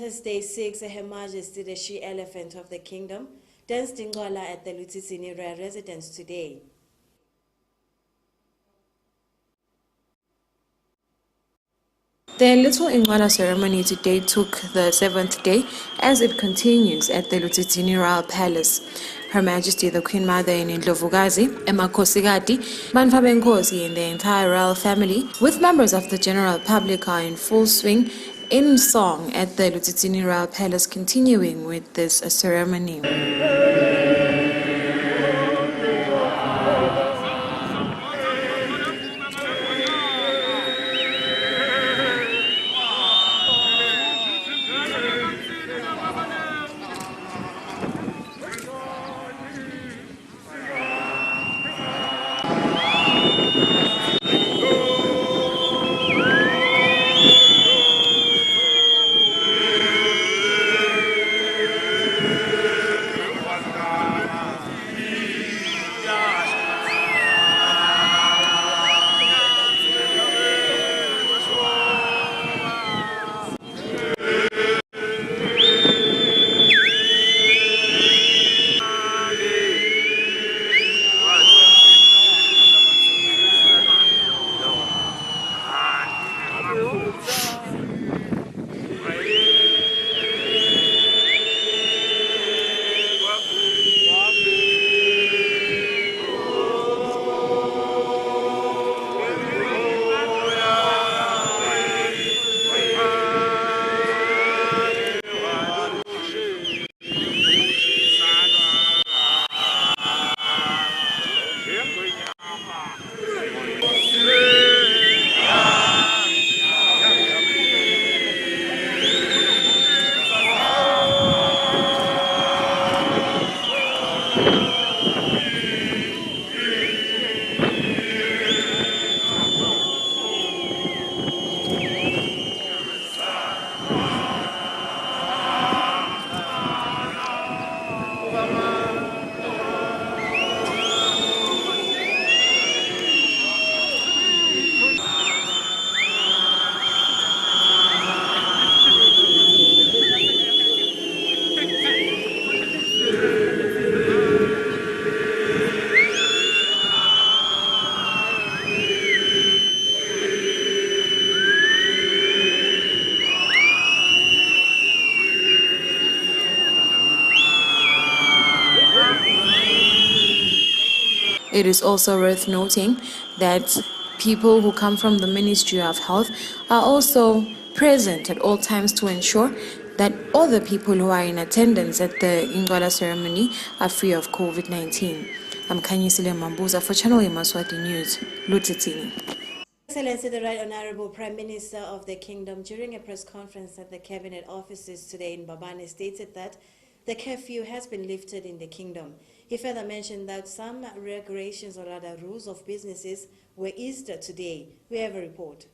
Independence Day 6, Her Majesty the She-Elephant of the Kingdom danced in Ngola at the BULLETIN residence today. The Little Ingwala ceremony today took the 7th day as it continues at the BULLETIN Royal Palace. Her Majesty the Queen Mother in Indlovukazi, Emakhosikati, Banfa Benkosi and the entire royal family, with members of the general public, are in full swing in song at the BULLETIN Royal Palace, continuing with this ceremony. It is also worth noting that people who come from the Ministry of Health are also present at all times to ensure that all the people who are in attendance at the Ingwala ceremony are free of COVID-19. I'm Kanyisile Mambuza for Channel Yemaswati News, BULLETIN. Excellency, the Right Honorable Prime Minister of the Kingdom, during a press conference at the Cabinet offices today in Babane, stated that the curfew has been lifted in the Kingdom. He further mentioned that some regulations or rather rules of businesses were eased today. We have a report.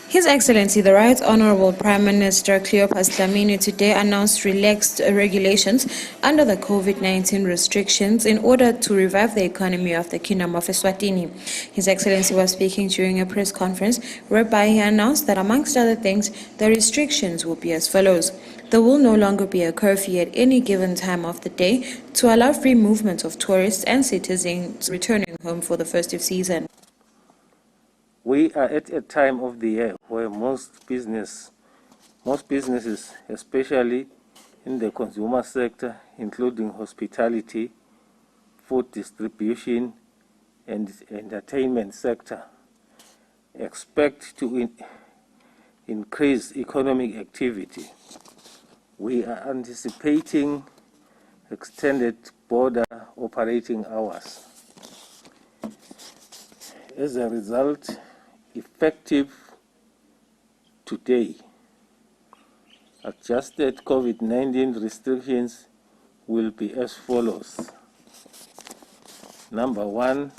His Excellency, the Right Honorable Prime Minister Cleopas Dlamini today announced relaxed regulations under the COVID-19 restrictions in order to revive the economy of the Kingdom of Eswatini. His Excellency was speaking during a press conference whereby he announced that, amongst other things, the restrictions will be as follows. There will no longer be a curfew at any given time of the day to allow free movement of tourists and citizens returning home for the festive season. We are at a time of the year where most businesses, especially in the consumer sector, including hospitality, food distribution, and entertainment sector, expect to increase economic activity. We are anticipating extended border operating hours. As a result, effective today, adjusted COVID-19 restrictions will be as follows. Number one,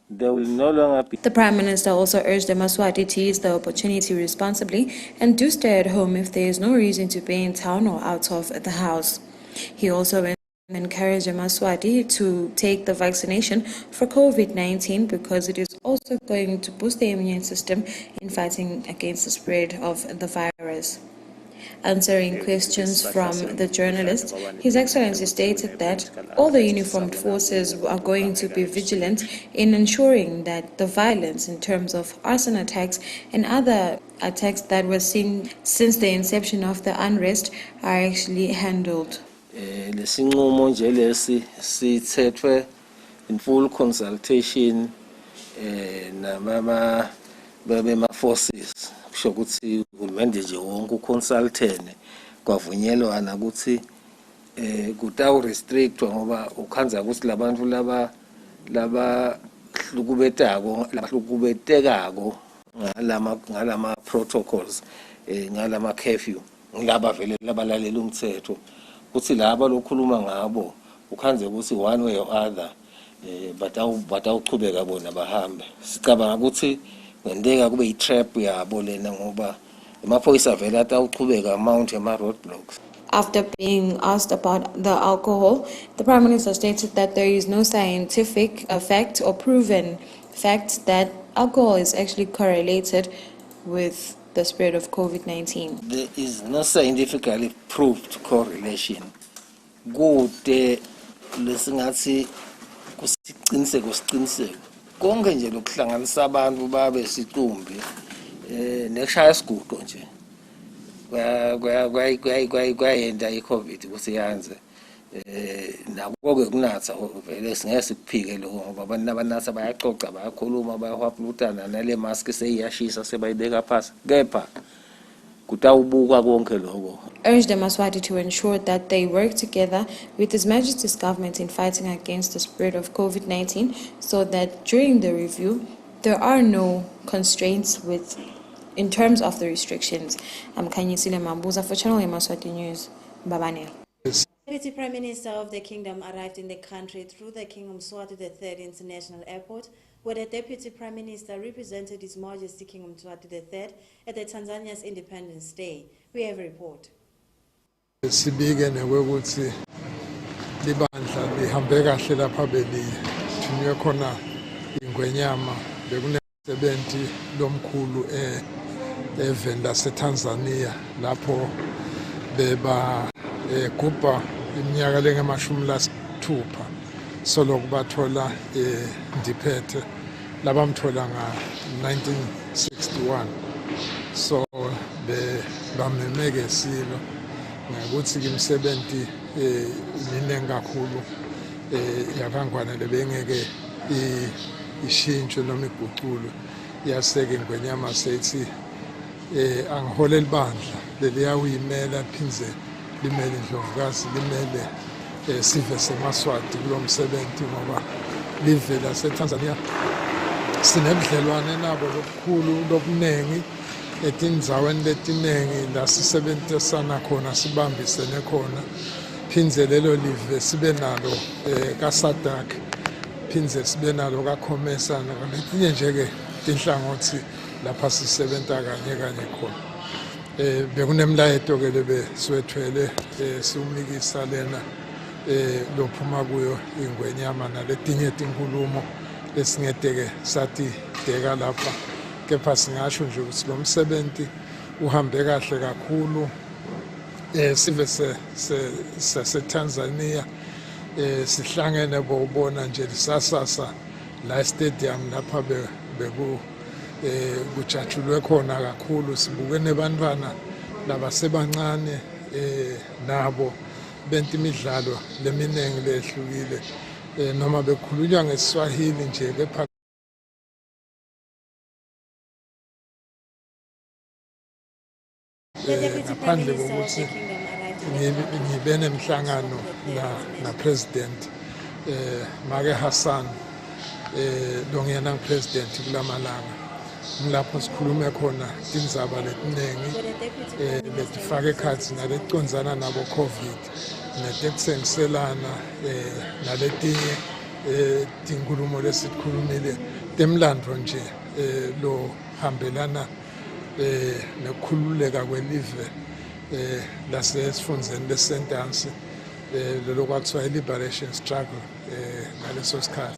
there will no longer be... The Prime Minister also urged Yemaswati to use the opportunity responsibly and do stay at home if there is no reason to be in town or out of the house. He also Encourage Yemaswati to take the vaccination for COVID-19 because it is also going to boost the immune system in fighting against the spread of the virus. Answering questions from the journalist, His Excellency stated that all the uniformed forces are going to be vigilant in ensuring that the violence in terms of arson attacks and other attacks that were seen since the inception of the unrest are actually handled. Lesinqumo nje lesi sithethwe in full consultation nama bema forces kusho ukuthi uhulumende nje wonke uconsultene kwavunyelwana ukuthi kutawu restrictwa ngoba ukhanza ukuthi labantu laba hlukubetako ngalama protocols ngalama curfew ngilaba vele labalalela umthetho ukuthi laba lokhuluma ngabo ukhanze ukuthi one way or other batawuchubeka bona bahambe sicabanga ukuthi ngenteka kube itrap yabo lena ngoba amaphoyisa vele atawuchubeka mount ema roadblocks. After being asked about the alcohol, the Prime Minister stated that there is no scientific fact or proven fact that alcohol is actually correlated with the spread of COVID-19. There is no scientifically proved correlation. Kude lesingathi kusiqiniseko konke nje lokuhlanganisa abantu babe siqumbi nekushaya isiguqo nje kwayenda iCovid ukuthi yanze nako-ke kunatha vele singeke sikuphike lokho ngoba abantu abanatha bayacoca bayakhuluma bayawaplutana nale mask seyiyashisa sebayibeka phasi kepha kutawubuka konke lokho. Urged Yemaswati to ensure that they work together with His Majesty's government in fighting against the spread of COVID-19 so that during the review there are no constraints in terms of the restrictions. I'm Kanyisile Mambuza for Channel Yemaswati News, Mbabane. Deputy Prime Minister of the Kingdom arrived in the country through the King Mswati III International Airport, where the Deputy Prime Minister represented His Majesty King Mswati III at the Tanzania's Independence Day. We have a report. Sibike nekwekuthi libandla lihambe kahle lapha belithunywe khona ingwenyama bekunesebenti lomkhulu eveni laseTanzania lapho beba gubha iminyaka lengamashumi lasithupha solo kubathola indiphethe labamthola nga-1961 so bamemeke silo ngokuthi imsebenzi miningi kakhulu yakangwana lebengeke ishintsho noma iguqulo yaseke ngwenyama sethi angiholela ibandla leliyawuyimela phinze limele indlovukazi limele sive semaswati kulo msebenzi ngoba live laseTanzania sinebudlelwane nabo lobukhulu lobuningi etindzaweni letinengi la sisebenzisana khona sibambisene khona phinze lelo live sibe nalo kaSADC phinze sibe nalo kaCOMESA letinye nje-ke tinhlangothi lapha sisebenza kanye khona bekunemlayeto-ke lebeswethwele siwumikisa lena lophuma kuyo ingwenyama naletinye tinkulumo lesingedeke sathi deka lapha kepha singasho nje ukuthi lo msebenzi uhambe kahle kakhulu sive seTanzania sihlangene bobona nje lisasasa la stadium lapha kujatshulwe khona kakhulu sibuke nebantwana labasebancane nabo benti imidlalo leminingi lehlukile noma bekhulunywa ngeSwahili nje kepha ngaphandle kokuthi ngibe nemhlangano na president Make Hassan lo ngiyena president kulamalanga ngilapho sikhulume khona tindzaba letiningi letifaka ekhatsi naleticondzana nabo COVID netekusengiselana naletinye tinkulumo lesikhulumile temlandvo nje lo hambelana nekukhululeka kwelive lasesifundeni leSentance lokwakuthwa liberation struggle ngaleso sikhathi.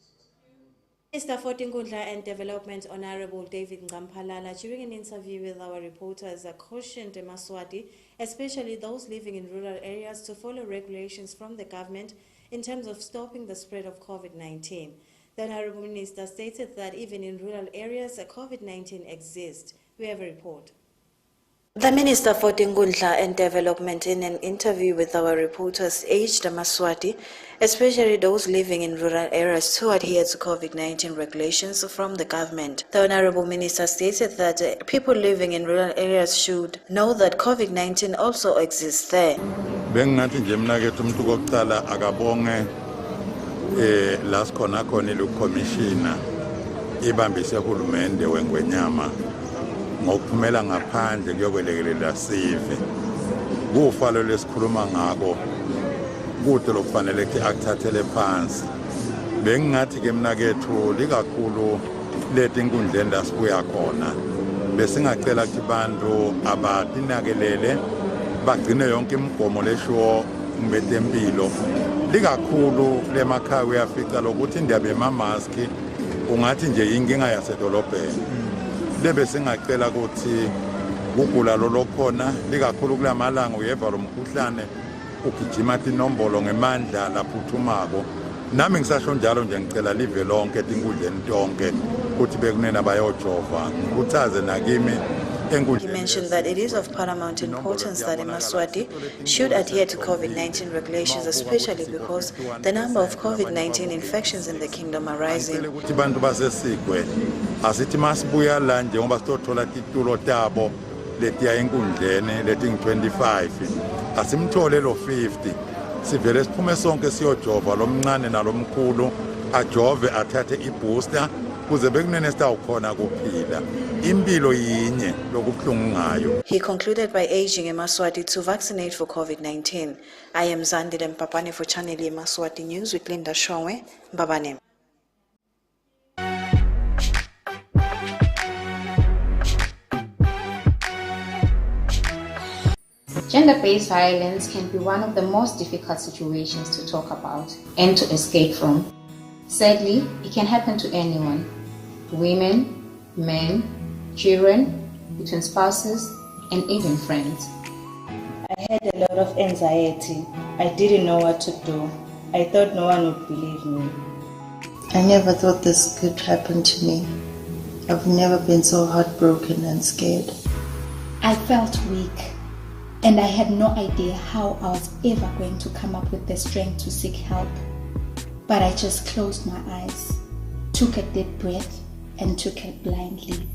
Minister for Inkundla and Development, Honorable David Ngamphalala, during an interview with our reporters, cautioned Yemaswati, especially those living in rural areas, to follow regulations from the government in terms of stopping the spread of COVID-19. The Honorable Minister stated that even in rural areas, COVID-19 exists. We have a report. The Minister for Inkundla and Development, in an interview with our reporters, urged Yemaswati, especially those living in rural areas, to adhere to COVID-19 regulations from the government. The Honorable Minister stated that people living in rural areas should know that COVID-19 also exists there. Bengathi nje mina ke umuntu kokuqala akabonge last khona lo commissioner ibambise uhulumende wengwenyama ngokuphumela ngaphandle kuyokwelekelela sive kufalo lesikhuluma ngako kude lokufanele ukuthi akuthathele phansi bengathi ke mina kethu likakhulu leti inkundleni la sibuya khona besingacela ukuthi bantu abatinakelele bagcine yonke imigomo lesho ngibetempilo likakhulu lemakhaya uyafica lokuthi indaba yemamaski ungathi nje inkinga yasedolobheni lebe singacela ukuthi ukugula lokhona likakhulu kulamalanga uyeva lo mkhuhlane ugijima inombolo ngemandla laphuthumako nami ngisasho njalo nje ngicela live lonke etinkundleni tonke ukuthi bekunena bayojova ngikuthaze nakimi. He mentioned that it is of paramount importance that Yemaswati should adhere to COVID-19 regulations, especially because the number of COVID-19 infections in the kingdom are rising. Bantu basesikwe asithi masibuya la nje ngoba sitothola titulo tabo letiya enkundleni leti 25 asimthole lo 50 sivele siphume sonke siyojova lo mncane nalomkhulu ajove athathe ibooster kuze bekunene sitawukhona kuphila impilo yinye lokubuhlungu ngayo. He concluded by urging Yemaswati to vaccinate for COVID-19. I am Zandile Mpapane for Channel Yemaswati News with Linda Shongwe, Mbabane. Gender-based violence can be one of the most difficult situations to talk about and to escape from. Sadly, it can happen to anyone: women, men, children, between spouses, and even friends. I had a lot of anxiety. I didn't know what to do. I thought no one would believe me. I never thought this could happen to me. I've never been so heartbroken and scared. I felt weak, and I had no idea how I was ever going to come up with the strength to seek help. But I just closed my eyes, took a deep breath, and took a blind leap.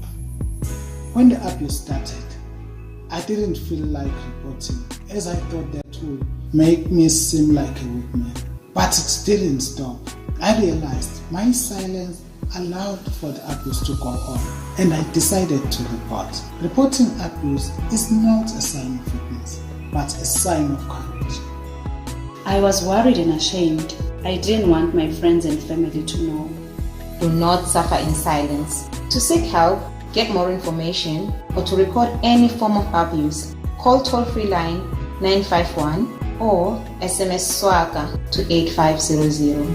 When the abuse started, I didn't feel like reporting, as I thought that would make me seem like a weak man. But it didn't stop. I realized my silence allowed for the abuse to go on, and I decided to report. Reporting abuse is not a sign of weakness, but a sign of courage. I was worried and ashamed. I didn't want my friends and family to know. Do not suffer in silence. To seek help, get more information, or to report any form of abuse, call toll-free line 951 or SMS SWAGA to 8500.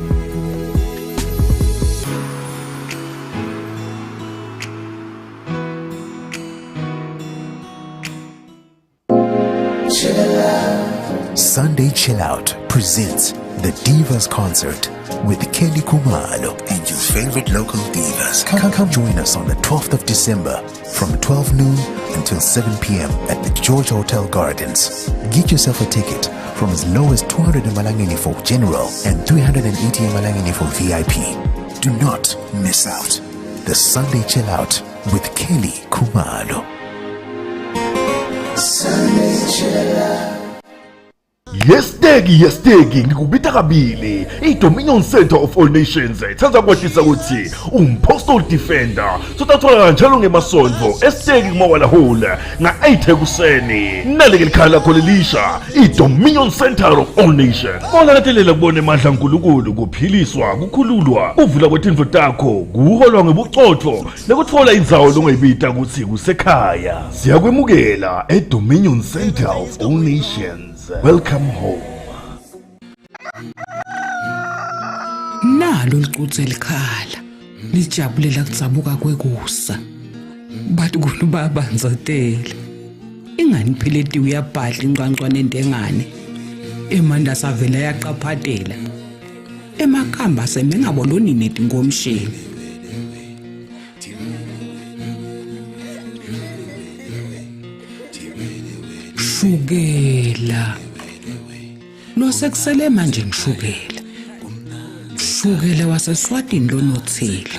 Sunday Chill Out presents the Divas Concert with Kelly Kumalo and your favorite local divas. Come join us on the 12th of December from 12 noon until 7 p.m. at the George Hotel Gardens. Get yourself a ticket from as low as 200 Malangeni for General and 380 Malangeni for VIP. Do not miss out. The Sunday Chill Out with Kelly Kumalo. Sunday Chill Out. Yestegi ngikubita kabili iDominion Center of All Nations ithatha kwahlisa ukuthi umpostal defender sotathola njalo ngemasonto estegi kumawala hole nga8 ekuseni naleke likhala lakho lelisha iDominion Center of All Nations olaletelela kubona emandla uNkulunkulu kuphiliswa kukhululwa uvula kwetindlu takho kuholwa ngebucotho nekutfola indzawo longayibita ukuthi kusekhaya siyakwemukela eDominion Center of All Nations. Welcome home. nalo liquthe likhala lijabulela kutsabuka kwekusa bathi kunobabanzotela ingani phileti uyabhadla inqanqwane endengane emanda savela yaqaphathela emakhamba semengabononi neti ngomshini shukela nosekusele manje ngishukela shukela waseswatini lonothile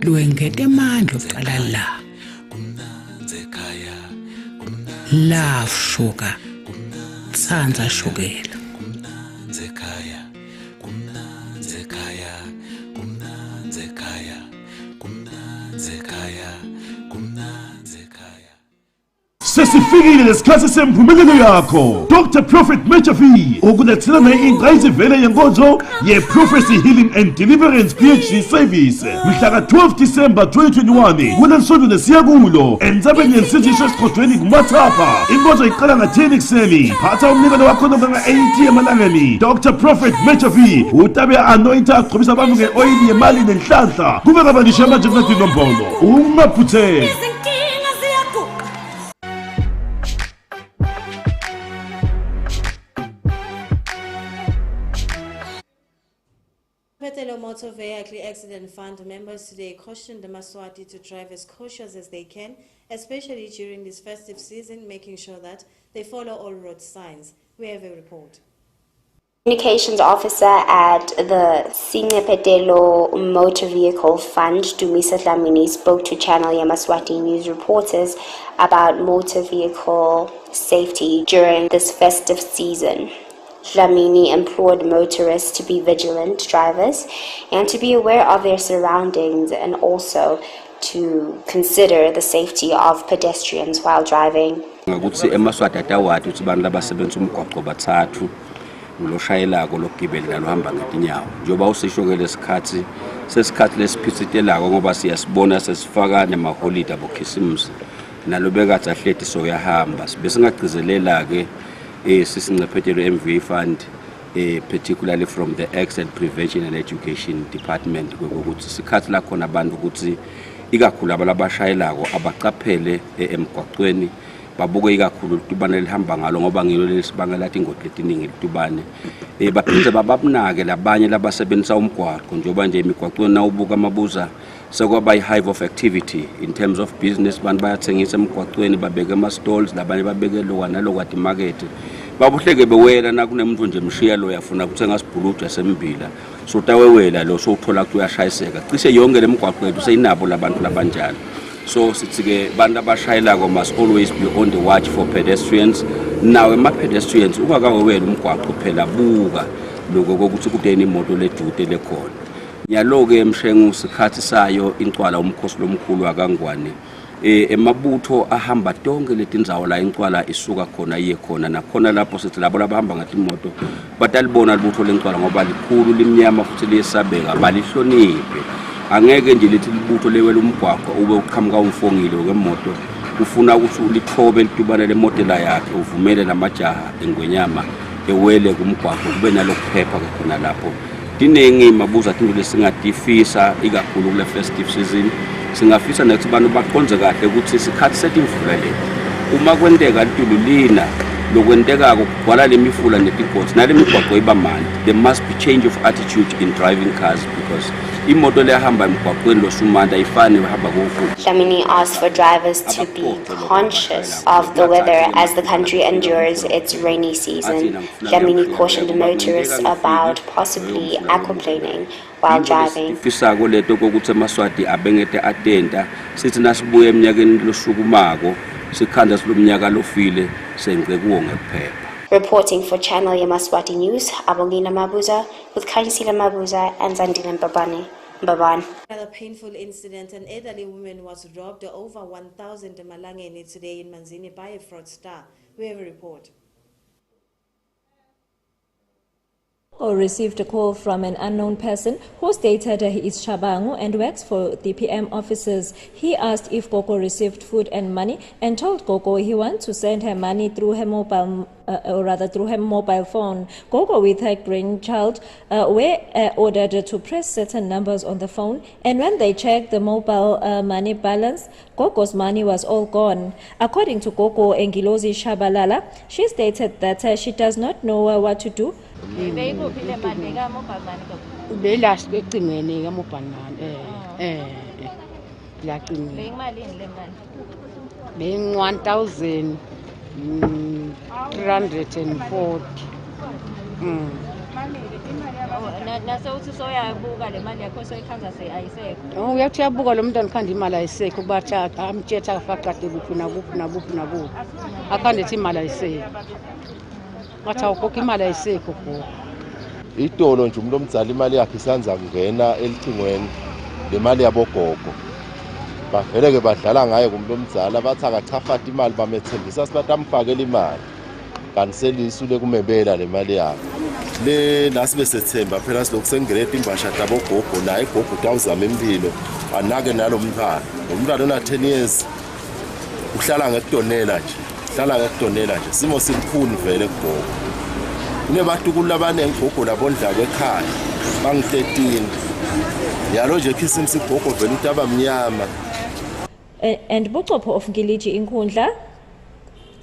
luwengete amandla oqala la sugar tsanza shukela Sesifikile lesikhathi sempumelelo yakho. Dr. Prophet Major V ukulethela ingqayizivele yenkonzo ye-Prophecy Healing and Deliverance PhD Service mhla ka-12 December 2021 kulensonto nesiya kulo entsabeni yensinziso esigodlweni kumathapha. Inkonzo iqala nga-10 ekuseni. Phatha umnikelo wakhona ngama-8 emalangeni. Dr. Prophet Major V utabe anointa aqhubisa abantu nge-oyili yemali nenhlanhla kube kabanisha manje kulezinombolo ungaphutheki. Petelo Motor Vehicle Accident Fund members today cautioned the Yemaswati to drive as cautious as they can, especially during this festive season, making sure that they follow all road signs. We have a report. Communications officer at the Senior Petelo Motor Vehicle Fund, Dumisa Dlamini, spoke to Channel Yemaswati news reporters about motor vehicle safety during this festive season. Dlamini implored motorists to be vigilant drivers and to be aware of their surroundings and also to consider the safety of pedestrians while driving. Loshayelako lokugibela lohamba ngetinyawo njoba usisho ke lesikhathi sesikhathi lesiphithitelako ngoba siyasibona sesifaka nemaholide abokhisimusi nalo bekathi ahleti so yahamba bese ngagcizelela ke sisincephethelo MV fund particularly from the Accident Prevention and Education Department ukuthi isikhathi la khona abantu ukuthi ikakhulu abalabashayelako abaqaphele emgwaqweni babuke ikakhulu litubane lihamba ngalo ngoba ngilo lesibangela lathi ingoti letiningi litubane baphinde bababunake labanye labasebenzisa umgwaqo njoba nje imigwaqweni na ubuka amabuza sekwaba i-hive of activity in terms of business bantu bayathengisa emgwaqweni babeke ama-stalls labanye babeke lokwa nalokwa at market babuhleke bewela na kunemuntu nje mshiya lo yafuna ukuthenga sibhuludu yasembila so tawewela lo so uthola ukuthi uyashayiseka cishe yonke lemigwaqo yethu seyinabo labantu labanjalo. So sitsike bantu abashayelako must always be on the watch for pedestrians. Nawe ma-pedestrians ungakawewela umgwaqo phela buka lokho kokuthi kudeni imoto ledude lekhona. Nyalo-ke emshengu sikhathi sayo incwala umkhosi lomkhulu wakangwane emabutho ahamba tonke letindzawo la incwala isuka khona iye khona nakhona lapho sithi labo labahamba ngathi imoto batalibona libutho lencwala ngoba likhulu limnyama futhi liyesabeka balihloniphe. Angeke nje lithi libutho lewela umgwaqo ube uqhamuka umfongile ngemoto ufuna ukuthi ulithobe litubane lemodela yakhe uvumele namajaha engwenyama ewele kumgwaqo kube nalokuphepha khona lapho. Dinengi mabuza into lesingatifisa ikakhulu kule festive season singafisa nethi abantu baqonze kahle ukuthi isikhathi setimvula le uma kwenteka litululina lokwenteka kugcwala lemifula netigodi nalemigwaqo ibamandi. There must be change of attitude in driving cars because imoto lehamba emgwaqweni losumanda ifani uhamba kofuthi. Dlamini asked for drivers to be conscious of the weather as the country endures its rainy season. Dlamini cautioned motorists about possibly aquaplaning while driving. Fisako leto kokuthi Yemaswati abengete atenta sithi nasibuye eminyakeni losukumako sikhanda silomnyaka lofile sengce kuwo ngekuphepha. Reporting for Channel Yemaswati News, Abongina Mabuza with Khanyisila Mabuza and Zandile Mbabane. Another painful incident, an elderly woman was robbed over 1,000 Malangeni today in Manzini by a fraudster. We have a report. Gogo received a call from an unknown person who stated he is Shabangu and works for the PM offices. He asked if Gogo received food and money and told Gogo he wants to send her money through her mobile through her mobile phone. Gogo with her grandchild were ordered to press certain numbers on the phone, and when they checked the mobile money balance, Gogo's money was all gone. According to Gogo Engilozi Shabalala, she stated that she does not know what to do. Being 1,340. Oh, we have to book a lump candy Malay but I'm Cheta Fakati Bupunabu. I can't see Malay. What our cookie Malay say, Coco. Itolo nje umuntu omdzala imali yakhe isanza kungena elithingweni lemali yabogogo bavele ke badlala ngaye kumuntu omdzala bathi akachafata imali bamethembisa sibathi amfakele imali kanti selisu lekumebela le mali yakhe le nasibe sethemba phela silokhu sengigrade imbasha tabogogo naye igogo utawuzama impilo anake nalomntwana umntwana ona 10 years uhlala ngekudonela nje simo simkhulu vele kugogo kunebatukulu abanengi gogo labondla kwekhaya bangi13 yalo nje khisimsi gogo vele utaba mnyama. And Butopo of Ngiliji Inkundla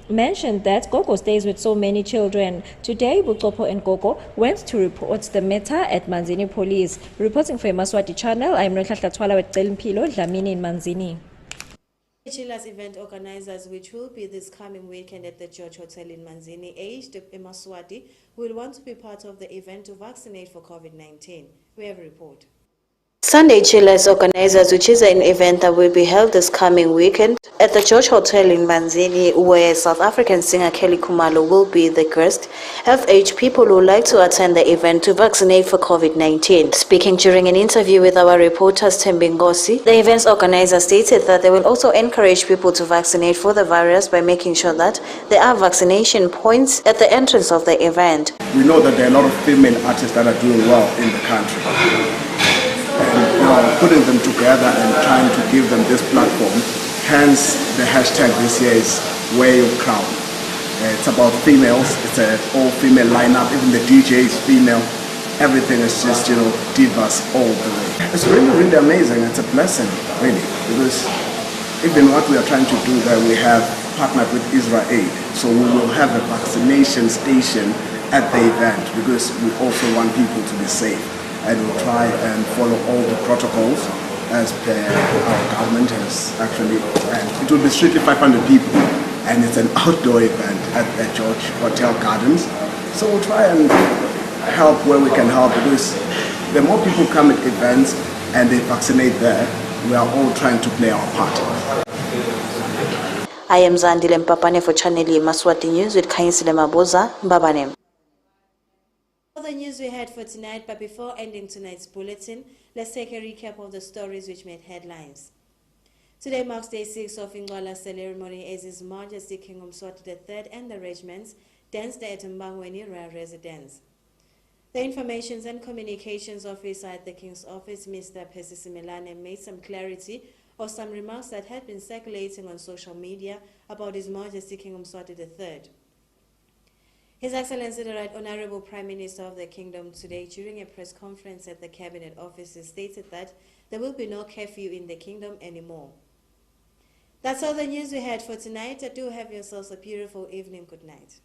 mentioned that Gogo stays with so many children. Today, Butopo and Gogo went to report the matter at Manzini Police. Reporting for Yemaswati Channel, I'm Notlatlatwala with Mpilo Dlamini in Manzini. Chila's event organizers, which will be this coming weekend at the George Hotel in Manzini, aged Yemaswati, will want to be part of the event to vaccinate for COVID-19. We have a report. Sunday Chila's organizers, which is an event that will be held this coming weekend at the George Hotel in Manzini, where South African singer Kelly Khumalo will be the guest, have urged people who like to attend the event to vaccinate for COVID-19. Speaking during an interview with our reporters Tembingosi, the event's organizer stated that they will also encourage people to vaccinate for the virus by making sure that there are vaccination points at the entrance of the event. We know that there are a lot of female artists that are doing well in the country. And putting them together and trying to give them this platform, hence the hashtag this year is Wear Your Crown. It's about females, it's an all-female lineup, even the DJ is female, everything is just, divas all the way. It's really, really amazing, it's a blessing, really, because even what we are trying to do there, we have partnered with Israel Aid, so we will have a vaccination station at the event because we also want people to be safe. And we'll try and follow all the protocols as per our government has actually. And it will be strictly 500 people, and it's an outdoor event at the George Hotel Gardens. So we'll try and help where we can help because the more people come at events and they vaccinate there, we are all trying to play our part. I am Zandile Mpapane for Channel Yemaswati News with Kainsile Maboza, Mbabane. The news we had for tonight, but before ending tonight's bulletin, let's take a recap of the stories which made headlines. Today marks day 6 of Ingwala ceremony as His Majesty King Yemaswati III and the regiments danced at Mbangweni Royal Residence. The Information and Communications Officer at the King's Office, Mr. Pesisimelane, made some clarity or some remarks that had been circulating on social media about His Majesty King Yemaswati III. His Excellency the Right Honorable Prime Minister of the Kingdom today during a press conference at the Cabinet offices stated that there will be no curfew in the Kingdom anymore. That's all the news we had for tonight. Do have yourselves a beautiful evening. Good night.